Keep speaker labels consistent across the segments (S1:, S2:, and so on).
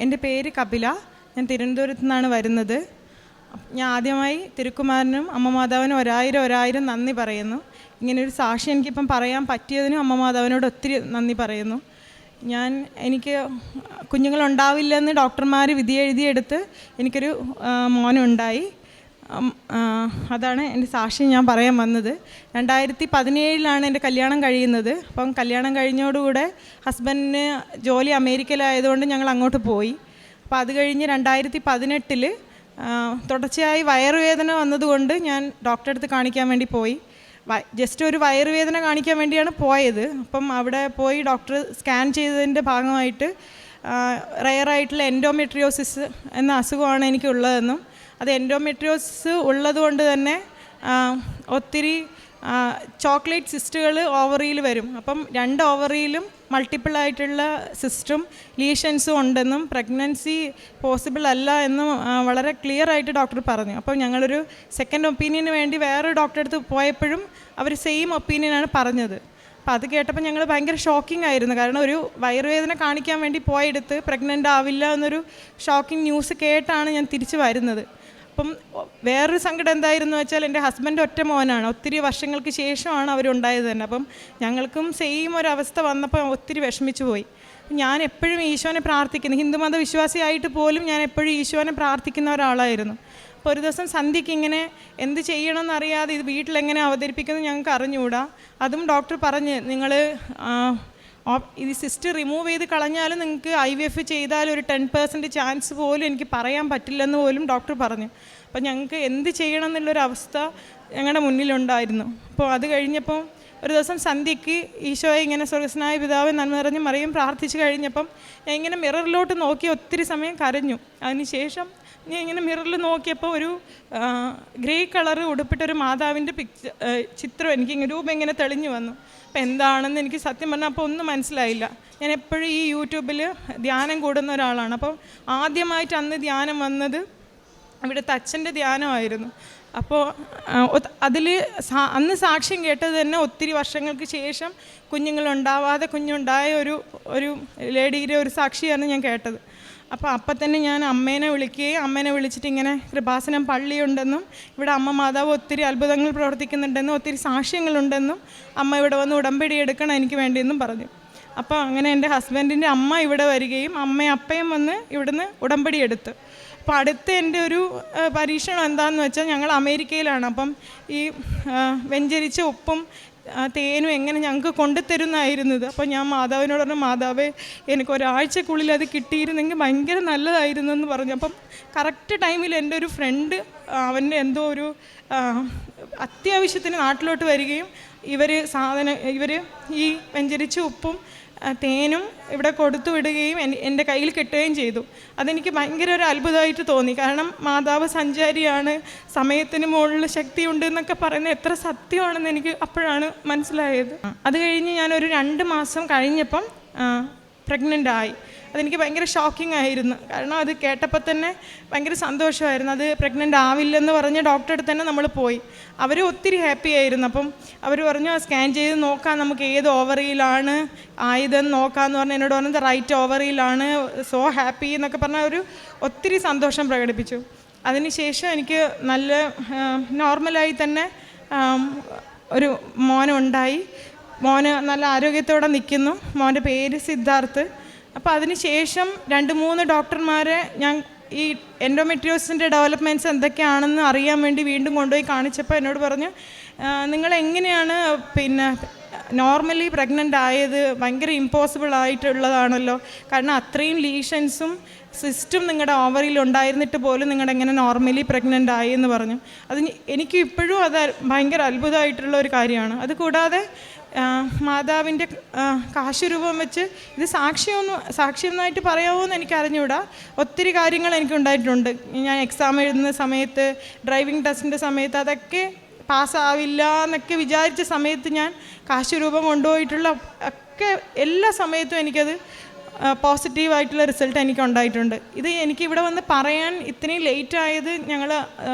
S1: എൻ്റെ പേര് കപില. ഞാൻ തിരുവനന്തപുരത്തു നിന്നാണ് വരുന്നത്. ഞാൻ ആദ്യമായി തിരുക്കുമാരനും അമ്മ മാതാവിനും ഒരായിരം നന്ദി പറയുന്നു. ഇങ്ങനൊരു സാക്ഷി എനിക്കിപ്പം പറയാൻ പറ്റിയതിനും അമ്മ മാതാവിനോട് ഒത്തിരി നന്ദി പറയുന്നു. എനിക്ക് കുഞ്ഞുങ്ങളുണ്ടാവില്ലെന്ന് ഡോക്ടർമാർ വിധി എഴുതിയെടുത്ത് എനിക്കൊരു മോനുണ്ടായി. അതാണ് എൻ്റെ സാക്ഷി ഞാൻ പറയാൻ വന്നത്. 2017 എൻ്റെ കല്യാണം കഴിയുന്നത്. അപ്പം കല്യാണം കഴിഞ്ഞോടുകൂടെ ഹസ്ബൻഡിന് ജോലി അമേരിക്കയിലായതുകൊണ്ട് ഞങ്ങൾ അങ്ങോട്ട് പോയി. അപ്പോൾ അത് കഴിഞ്ഞ് 2018 തുടർച്ചയായി വയറുവേദന വന്നതുകൊണ്ട് ഞാൻ ഡോക്ടറെ അടുത്ത് കാണിക്കാൻ വേണ്ടി പോയി. ജസ്റ്റ് ഒരു വയറുവേദന കാണിക്കാൻ വേണ്ടിയാണ് പോയത്. അപ്പം അവിടെ പോയി ഡോക്ടർ സ്കാൻ ചെയ്തതിൻ്റെ ഭാഗമായിട്ട് റയറായിട്ടുള്ള എൻഡോമെട്രിയോസിസ് എന്ന അസുഖമാണ് എനിക്കുള്ളതെന്നും അത് എൻഡോമെട്രിയോസിസ് ഉള്ളതുകൊണ്ട് തന്നെ ഒത്തിരി ചോക്ലേറ്റ് സിസ്റ്റുകൾ ഓവറിയിൽ വരും. അപ്പം 2 ഓവറിയിലും മൾട്ടിപ്പിളായിട്ടുള്ള സിസ്റ്റും ലീഷൻസും ഉണ്ടെന്നും പ്രഗ്നൻസി പോസിബിൾ അല്ല എന്നും വളരെ ക്ലിയർ ആയിട്ട് ഡോക്ടർ പറഞ്ഞു. അപ്പം ഞങ്ങളൊരു സെക്കൻഡ് ഒപ്പീനിയന് വേണ്ടി വേറൊരു ഡോക്ടറെ അടുത്ത് പോയപ്പോഴും അവർ സെയിം ഒപ്പീനിയനാണ് പറഞ്ഞത്. അപ്പം അത് കേട്ടപ്പോൾ ഞങ്ങൾ ഭയങ്കര ഷോക്കിംഗ് ആയിരുന്നു. കാരണം ഒരു വയറുവേദന കാണിക്കാൻ വേണ്ടി പോയെടുത്ത് പ്രഗ്നൻ്റ് ആവില്ല എന്നൊരു ഷോക്കിംഗ് ന്യൂസ് കേട്ടാണ് ഞാൻ തിരിച്ച് വരുന്നത്. അപ്പം വേറൊരു സങ്കടം എന്തായിരുന്നു വെച്ചാൽ എൻ്റെ ഹസ്ബൻഡ് ഒറ്റ മോനാണ്. ഒത്തിരി വർഷങ്ങൾക്ക് ശേഷമാണ് അവരുണ്ടായത് തന്നെ. അപ്പം ഞങ്ങൾക്കും സെയിം ഒരവസ്ഥ വന്നപ്പോൾ ഒത്തിരി വിഷമിച്ചു പോയി. ഞാൻ എപ്പോഴും ഈശോനെ പ്രാർത്ഥിക്കുന്നു. ഹിന്ദുമത വിശ്വാസിയായിട്ട് പോലും ഞാൻ എപ്പോഴും ഈശോനെ പ്രാർത്ഥിക്കുന്ന ഒരാളായിരുന്നു. അപ്പോൾ ഒരു ദിവസം സന്ധ്യയ്ക്ക് ഇങ്ങനെ എന്ത് ചെയ്യണമെന്നറിയാതെ ഇത് വീട്ടിലെങ്ങനെ അവതരിപ്പിക്കുന്നത് ഞങ്ങൾക്ക് അറിഞ്ഞുകൂടാ. അതും ഡോക്ടർ പറഞ്ഞ് നിങ്ങൾ ഇത് സിസ്റ്റ് റിമൂവ് ചെയ്ത് കളഞ്ഞാലും നിങ്ങൾക്ക് IVF ചെയ്താൽ ഒരു 10% ചാൻസ് പോലും എനിക്ക് പറയാൻ പറ്റില്ലെന്ന് പോലും ഡോക്ടർ പറഞ്ഞു. അപ്പോൾ ഞങ്ങൾക്ക് എന്ത് ചെയ്യണം എന്നുള്ളൊരവസ്ഥ ഞങ്ങളുടെ മുന്നിലുണ്ടായിരുന്നു. അപ്പോൾ അത് കഴിഞ്ഞപ്പം ഒരു ദിവസം സന്ധ്യയ്ക്ക് ഈശോയെ ഇങ്ങനെ സ്വർഗ്ഗസ്ഥനായ പിതാവേ നന്മ നിറഞ്ഞ് മറിയം പ്രാർത്ഥിച്ച് കഴിഞ്ഞപ്പം ഞാൻ ഇങ്ങനെ മിററിലോട്ട് നോക്കി ഒത്തിരി സമയം കരഞ്ഞു. അതിനുശേഷം ഞാൻ ഇങ്ങനെ മിററിൽ നോക്കിയപ്പോൾ ഒരു ഗ്രേ കളർ ഉടുപ്പിട്ടൊരു മാതാവിൻ്റെ ചിത്രം എനിക്ക് രൂപം ഇങ്ങനെ തെളിഞ്ഞു വന്നു. അപ്പോൾ എന്താണെന്ന് എനിക്ക് സത്യം പറഞ്ഞാൽ അപ്പോൾ ഒന്നും മനസ്സിലായില്ല. ഞാൻ എപ്പോഴും ഈ യൂട്യൂബിൽ ധ്യാനം കൂടുന്ന ഒരാളാണ്. അപ്പം ആദ്യമായിട്ട് അന്ന് ധ്യാനം വന്നത് ഇവിടുത്തെ അച്ഛൻ്റെ ധ്യാനമായിരുന്നു. അപ്പോൾ അതിൽ അന്ന് സാക്ഷ്യം കേട്ടത് തന്നെ ഒത്തിരി വർഷങ്ങൾക്ക് ശേഷം കുഞ്ഞുങ്ങളുണ്ടാവാതെ കുഞ്ഞുണ്ടായ ഒരു ലേഡിയുടെ ഒരു സാക്ഷിയാണ് ഞാൻ കേട്ടത്. അപ്പം തന്നെ ഞാൻ അമ്മേനെ വിളിച്ചിട്ട് ഇങ്ങനെ കൃപാസനം പള്ളിയുണ്ടെന്നും ഇവിടെ അമ്മ മാതാവ് ഒത്തിരി അത്ഭുതങ്ങൾ പ്രവർത്തിക്കുന്നുണ്ടെന്നും ഒത്തിരി സാക്ഷ്യങ്ങളുണ്ടെന്നും അമ്മ ഇവിടെ വന്ന് ഉടമ്പടി എടുക്കണം എനിക്ക് വേണ്ടിയെന്നും പറഞ്ഞു. അപ്പോൾ അങ്ങനെ എൻ്റെ ഹസ്ബൻഡിൻ്റെ അമ്മ ഇവിടെ വരികയും അപ്പയും വന്ന് ഇവിടുന്ന് ഉടമ്പടി എടുത്തു. അപ്പോൾ അടുത്ത എൻ്റെ ഒരു പരീക്ഷണം എന്താണെന്ന് വെച്ചാൽ ഞങ്ങൾ അമേരിക്കയിലാണ്. അപ്പം ഈ വെഞ്ചരിച്ച ഉപ്പും തേനും എങ്ങനെ ഞങ്ങൾക്ക് കൊണ്ടുതരുന്നതായിരുന്നത്. അപ്പോൾ ഞാൻ മാതാവിനോട് പറഞ്ഞു, മാതാവേ എനിക്കൊരാഴ്ചക്കുള്ളിൽ അത് കിട്ടിയിരുന്നെങ്കിൽ ഭയങ്കര നല്ലതായിരുന്നു എന്ന് പറഞ്ഞു. അപ്പം കറക്റ്റ് ടൈമിൽ എൻ്റെ ഒരു ഫ്രണ്ട് അവൻ്റെ എന്തോ ഒരു അത്യാവശ്യത്തിന് നാട്ടിലോട്ട് വരികയും ഇവർ ഈ വെഞ്ചരിച്ച ഉപ്പും തേനും ഇവിടെ കൊടുത്തു വിടുകയും എൻ്റെ കയ്യിൽ കിട്ടുകയും ചെയ്തു. അതെനിക്ക് ഭയങ്കര ഒരു അത്ഭുതമായിട്ട് തോന്നി. കാരണം മാതാവ് സഞ്ചാരിയാണ്, സമയത്തിന് മുകളിൽ ശക്തിയുണ്ട് എന്നൊക്കെ പറയുന്നത് എത്ര സത്യമാണെന്ന് എനിക്ക് അപ്പോഴാണ് മനസ്സിലായത്. അത് കഴിഞ്ഞ് ഞാനൊരു 2 മാസം കഴിഞ്ഞപ്പം പ്രഗ്നൻ്റ് ആയി. അതെനിക്ക് ഭയങ്കര ഷോക്കിംഗ് ആയിരുന്നു. കാരണം അത് കേട്ടപ്പോൾ തന്നെ ഭയങ്കര സന്തോഷമായിരുന്നു. അത് പ്രഗ്നൻ്റ് ആവില്ലെന്ന് പറഞ്ഞ് ഡോക്ടറെ അടുത്ത് തന്നെ നമ്മൾ പോയി. അവർ ഒത്തിരി ഹാപ്പി ആയിരുന്നു. അപ്പം അവർ പറഞ്ഞു സ്കാൻ ചെയ്ത് നോക്കാം, നമുക്ക് ഏത് ഓവറിയിലാണ് ആയതെന്ന് നോക്കാമെന്ന് പറഞ്ഞ് എന്നോട് പറഞ്ഞത് റൈറ്റ് ഓവറിയിലാണ്, സോ ഹാപ്പി എന്നൊക്കെ പറഞ്ഞാൽ ഒത്തിരി സന്തോഷം പ്രകടിപ്പിച്ചു. അതിനുശേഷം എനിക്ക് നല്ല നോർമലായി തന്നെ ഒരു മോനുണ്ടായി. മോന് നല്ല ആരോഗ്യത്തോടെ നിൽക്കുന്നു. മോൻ്റെ പേര് സിദ്ധാർത്ഥ്. അപ്പോൾ അതിനുശേഷം 2-3 ഡോക്ടർമാരെ ഞാൻ ഈ എൻഡോമെട്രിയോസിൻ്റെ ഡെവലപ്മെൻറ്റ്സ് എന്തൊക്കെയാണെന്ന് അറിയാൻ വേണ്ടി വീണ്ടും കൊണ്ടുപോയി കാണിച്ചപ്പോൾ എന്നോട് പറഞ്ഞു, നിങ്ങളെങ്ങനെയാണ് നോർമലി പ്രഗ്നൻ്റ് ആയത്? ഭയങ്കര ഇമ്പോസിബിൾ ആയിട്ടുള്ളതാണല്ലോ. കാരണം അത്രയും ലീഷൻസും സിസ്റ്റും നിങ്ങളുടെ ഓവറിയിൽ ഉണ്ടായിരുന്നിട്ട് പോലും നിങ്ങളുടെ എങ്ങനെ നോർമലി പ്രഗ്നൻ്റ് ആയി എന്ന് പറഞ്ഞു. അത് എനിക്ക് ഇപ്പോഴും അത് ഭയങ്കര അത്ഭുതമായിട്ടുള്ള ഒരു കാര്യമാണ്. അതുകൂടാതെ മാതാവിൻ്റെ കാശുരൂപം വെച്ച് ഇത് സാക്ഷിയൊന്നായിട്ട് പറയാമോ എന്ന് എനിക്ക് അറിഞ്ഞുകൂടാ. ഒത്തിരി കാര്യങ്ങൾ എനിക്കുണ്ടായിട്ടുണ്ട്. ഞാൻ എക്സാം എഴുതുന്ന സമയത്ത്, ഡ്രൈവിംഗ് ടെസ്റ്റിൻ്റെ സമയത്ത് അതൊക്കെ പാസ്സാവില്ല എന്നൊക്കെ വിചാരിച്ച സമയത്ത് ഞാൻ കാശുരൂപം കൊണ്ടുപോയിട്ടുള്ള ഒക്കെ എല്ലാ സമയത്തും എനിക്കത് പോസിറ്റീവായിട്ടുള്ള റിസൾട്ട് എനിക്കുണ്ടായിട്ടുണ്ട്. ഇത് എനിക്കിവിടെ വന്ന് പറയാൻ ഇത്രയും ലേറ്റ് ആയത് ഞങ്ങൾ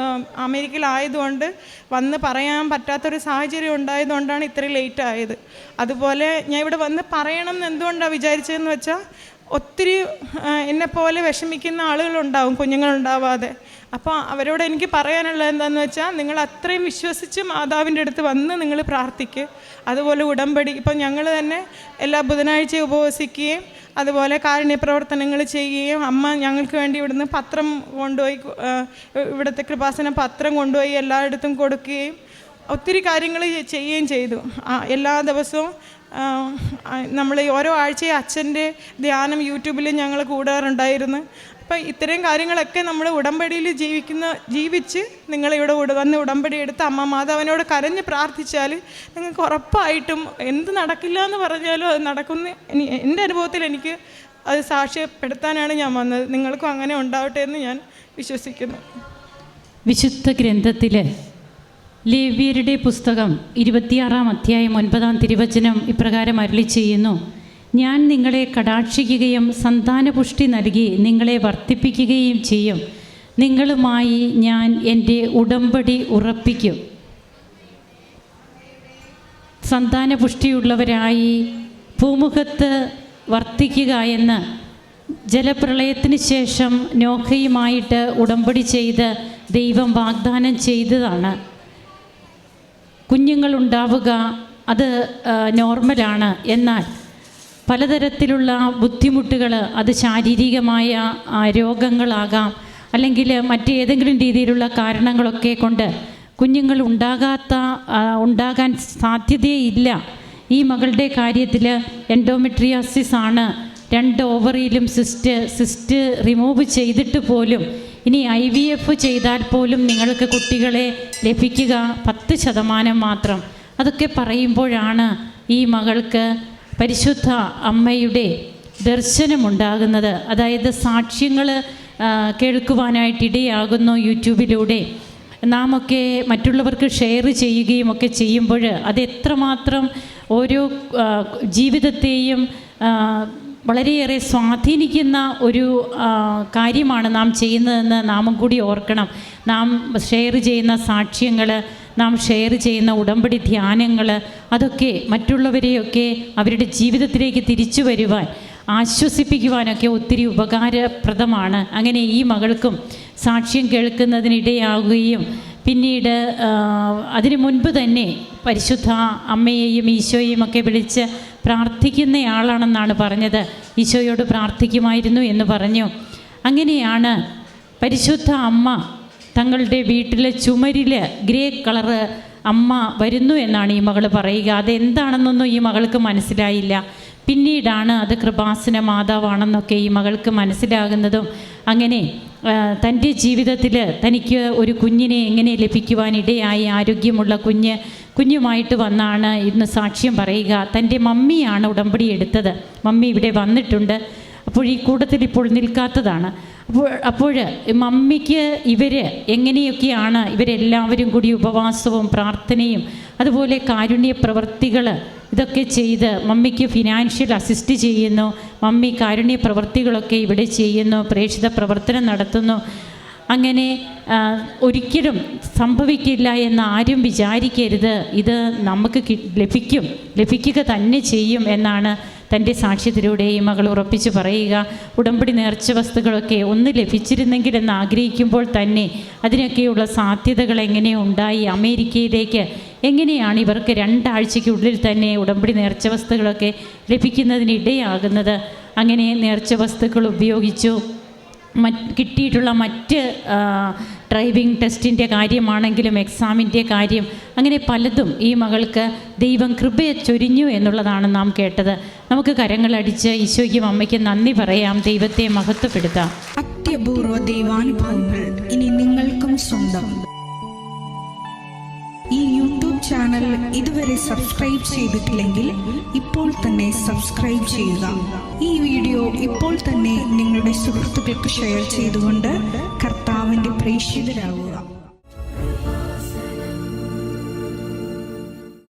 S1: അമേരിക്കയിലായതുകൊണ്ട് വന്ന് പറയാൻ പറ്റാത്തൊരു സാഹചര്യം ഉണ്ടായതുകൊണ്ടാണ് ഇത്രയും ലേറ്റ് ആയത്. അതുപോലെ ഞാൻ ഇവിടെ വന്ന് പറയണം എന്ന് എന്തുകൊണ്ടാണ് വിചാരിച്ചതെന്ന് വെച്ചാൽ ഒത്തിരി എന്നെപ്പോലെ വിഷമിക്കുന്ന ആളുകളുണ്ടാവും, കുഞ്ഞുങ്ങളുണ്ടാവാതെ. അപ്പോൾ അവരോട് എനിക്ക് പറയാനുള്ളത് എന്താണെന്ന് വെച്ചാൽ, നിങ്ങൾ അത്രയും വിശ്വസിച്ച് മാതാവിൻ്റെ അടുത്ത് വന്ന് നിങ്ങൾ പ്രാർത്ഥിക്കുക. അതുപോലെ ഉടമ്പടി, ഇപ്പം ഞങ്ങൾ തന്നെ എല്ലാ ബുധനാഴ്ചയും ഉപവസിക്കുകയും അതുപോലെ കാരുണ്യ പ്രവർത്തനങ്ങൾ ചെയ്യുകയും, അമ്മ ഞങ്ങൾക്ക് വേണ്ടി ഇവിടുന്ന് പത്രം കൊണ്ടുപോയി, ഇവിടുത്തെ കൃപാസനം പത്രം കൊണ്ടുപോയി എല്ലായിടത്തും കൊടുക്കുകയും ഒത്തിരി കാര്യങ്ങൾ ചെയ്യുകയും ചെയ്തു. എല്ലാ ദിവസവും നമ്മൾ ഓരോ ആഴ്ചയും അച്ഛൻ്റെ ധ്യാനം യൂട്യൂബിൽ ഞങ്ങൾ കൂടാറുണ്ടായിരുന്നു. അപ്പോൾ ഇത്രയും കാര്യങ്ങളൊക്കെ നമ്മൾ ഉടമ്പടിയിൽ ജീവിച്ച് നിങ്ങളിവിടെ വന്ന് ഉടമ്പടി എടുത്ത് അമ്മ മാതാവിനോട് കരഞ്ഞ് പ്രാർത്ഥിച്ചാൽ നിങ്ങൾക്ക് ഉറപ്പായിട്ടും എന്ത് നടക്കില്ല എന്ന് പറഞ്ഞാലും അത് നടക്കുന്ന എൻ്റെ അനുഭവത്തിൽ എനിക്ക് അത് സാക്ഷ്യപ്പെടുത്താനാണ് ഞാൻ വന്നത്. നിങ്ങൾക്കും അങ്ങനെ ഉണ്ടാവട്ടെ എന്ന് ഞാൻ വിശ്വസിക്കുന്നു.
S2: വിശുദ്ധ ഗ്രന്ഥത്തിൽ ലേവ്യരുടെ പുസ്തകം 26-ാം അധ്യായം 9-ാം തിരുവചനം ഇപ്രകാരം അരുളി ചെയ്യുന്നു: ഞാൻ നിങ്ങളെ കടാക്ഷിക്കുകയും സന്താനപുഷ്ടി നൽകി നിങ്ങളെ വർദ്ധിപ്പിക്കുകയും ചെയ്യും. നിങ്ങളുമായി ഞാൻ എൻ്റെ ഉടമ്പടി ഉറപ്പിക്കും. സന്താനപുഷ്ടിയുള്ളവരായി ഭൂമുഖത്ത് വർദ്ധിക്കുക എന്ന് ജലപ്രളയത്തിന് ശേഷം നോഹയുമായിട്ട് ഉടമ്പടി ചെയ്ത് ദൈവം വാഗ്ദാനം ചെയ്തതാണ്. കുഞ്ഞുങ്ങളുണ്ടാവുക അത് നോർമലാണ്. എന്നാൽ പലതരത്തിലുള്ള ബുദ്ധിമുട്ടുകൾ, അത് ശാരീരികമായ രോഗങ്ങളാകാം, അല്ലെങ്കിൽ മറ്റേതെങ്കിലും രീതിയിലുള്ള കാരണങ്ങളൊക്കെ കൊണ്ട് കുഞ്ഞുങ്ങൾ ഉണ്ടാകാൻ സാധ്യതയില്ല. ഈ മകളുടെ കാര്യത്തിൽ എൻഡോമെട്രിയോസിസ് ആണ്. 2 ഓവറിയിലും സിസ്റ്റ് റിമൂവ് ചെയ്തിട്ട് പോലും ഇനി IVF ചെയ്താൽ പോലും നിങ്ങൾക്ക് കുട്ടികളെ ലഭിക്കുക 10% മാത്രം. അതൊക്കെ പറയുമ്പോഴാണ് ഈ മകൾക്ക് പരിശുദ്ധ അമ്മയുടെ ദർശനമുണ്ടാകുന്നത്. അതായത് സാക്ഷ്യങ്ങൾ കേൾക്കുവാനായിട്ടിടയാകുന്നു യൂട്യൂബിലൂടെ. നാമൊക്കെ മറ്റുള്ളവർക്ക് ഷെയർ ചെയ്യുകയും ഒക്കെ ചെയ്യുമ്പോൾ അത് എത്രമാത്രം ഓരോ ജീവിതത്തെയും വളരെയേറെ സ്വാധീനിക്കുന്ന ഒരു കാര്യമാണ് നാം ചെയ്യുന്നതെന്ന് നാമും കൂടി ഓർക്കണം. നാം ഷെയർ ചെയ്യുന്ന സാക്ഷ്യങ്ങൾ, നാം ഷെയർ ചെയ്യുന്ന ഉടമ്പടി ധ്യാനങ്ങൾ, അതൊക്കെ മറ്റുള്ളവരെയൊക്കെ അവരുടെ ജീവിതത്തിലേക്ക് തിരിച്ചു വരുവാൻ, ആശ്വസിപ്പിക്കുവാനൊക്കെ ഒത്തിരി ഉപകാരപ്രദമാണ്. അങ്ങനെ ഈ മകൾക്കും സാക്ഷ്യം കേൾക്കുന്നതിനിടയാകുകയും പിന്നീട് അതിനു മുൻപ് തന്നെ പരിശുദ്ധ അമ്മയെയും ഈശോയെയും ഒക്കെ വിളിച്ച് പ്രാർത്ഥിക്കുന്നയാളാണെന്നാണ് പറഞ്ഞത്. ഈശോയോട് പ്രാർത്ഥിക്കുമായിരുന്നു എന്ന് പറഞ്ഞു. അങ്ങനെയാണ് പരിശുദ്ധ അമ്മ തങ്ങളുടെ വീട്ടിലെ ചുമരിൽ ഗ്രേ കളറ് അമ്മ വരുന്നു എന്നാണ് ഈ മകൾ പറയുക. അതെന്താണെന്നൊന്നും ഈ മകൾക്ക് മനസ്സിലായില്ല. പിന്നീടാണ് അത് കൃപാസന മാതാവാണെന്നൊക്കെ ഈ മകൾക്ക് മനസ്സിലാകുന്നതും. അങ്ങനെ തൻ്റെ ജീവിതത്തിൽ തനിക്ക് ഒരു കുഞ്ഞിനെ എങ്ങനെ ലഭിക്കുവാനിടയായി, ആരോഗ്യമുള്ള കുഞ്ഞുമായിട്ട് വന്നാണ് ഇന്ന് സാക്ഷ്യം പറയുക. തൻ്റെ മമ്മിയാണ് ഉടമ്പടി എടുത്തത്. മമ്മി ഇവിടെ വന്നിട്ടുണ്ട്. അപ്പോൾ ഈ കൂട്ടത്തിൽ ഇപ്പോൾ നിൽക്കാത്തതാണ്. അപ്പോൾ മമ്മിക്ക് എങ്ങനെയൊക്കെയാണ് ഇവരെല്ലാവരും കൂടി ഉപവാസവും പ്രാർത്ഥനയും അതുപോലെ കാരുണ്യ പ്രവൃത്തികൾ ഇതൊക്കെ ചെയ്ത് മമ്മിക്ക് ഫിനാൻഷ്യൽ അസിസ്റ്റ് ചെയ്യുന്നു. മമ്മി കാരുണ്യ പ്രവൃത്തികളൊക്കെ ഇവിടെ ചെയ്യുന്നു, പ്രേക്ഷിത പ്രവർത്തനം നടത്തുന്നു. അങ്ങനെ ഒരിക്കലും സംഭവിക്കില്ല എന്ന് ആരും വിചാരിക്കരുത്. ഇത് നമുക്ക് ലഭിക്കുക തന്നെ ചെയ്യും എന്നാണ് തൻ്റെ സാക്ഷ്യത്തിലൂടെ ഈ മകൾ ഉറപ്പിച്ച് പറയുക. ഉടമ്പടി നേർച്ച വസ്തുക്കളൊക്കെ ഒന്ന് ലഭിച്ചിരുന്നെങ്കിൽ എന്ന് ആഗ്രഹിക്കുമ്പോൾ തന്നെ അതിനൊക്കെയുള്ള സാധ്യതകൾ എങ്ങനെ ഉണ്ടായി, അമേരിക്കയിലേക്ക് എങ്ങനെയാണ് ഇവർക്ക് 2 ആഴ്ചയ്ക്കുള്ളിൽ തന്നെ ഉടമ്പടി നേർച്ച വസ്തുക്കളൊക്കെ ലഭിക്കുന്നതിനിടയാകുന്നത്. അങ്ങനെ നേർച്ച വസ്തുക്കൾ ഉപയോഗിച്ചു. കിട്ടിയിട്ടുള്ള മറ്റ് ഡ്രൈവിംഗ് ടെസ്റ്റിൻ്റെ കാര്യമാണെങ്കിലും എക്സാമിൻ്റെ കാര്യം, അങ്ങനെ പലതും ഈ മകൾക്ക് ദൈവം കൃപയെ ചൊരിഞ്ഞു എന്നുള്ളതാണ് നാം കേട്ടത്. നമുക്ക് കരങ്ങളടിച്ച് ഈശോയ്ക്കും അമ്മയ്ക്കും നന്ദി പറയാം, ദൈവത്തെ മഹത്വപ്പെടുത്താം.
S3: അത്യപൂർവ ദൈവാനുഭവങ്ങൾ ഇനി നിങ്ങൾക്കും സ്വന്തം. ഈ യൂട്യൂബ് ചാനൽ ഇതുവരെ സബ്സ്ക്രൈബ് ചെയ്തിട്ടില്ലെങ്കിൽ ഇപ്പോൾ തന്നെ സബ്സ്ക്രൈബ് ചെയ്യുക. ഈ വീഡിയോ ഇപ്പോൾ തന്നെ നിങ്ങളുടെ സുഹൃത്തുക്കൾക്ക് ഷെയർ ചെയ്തുകൊണ്ട് കർത്താവിൻ്റെ പ്രേക്ഷിതരാകുക.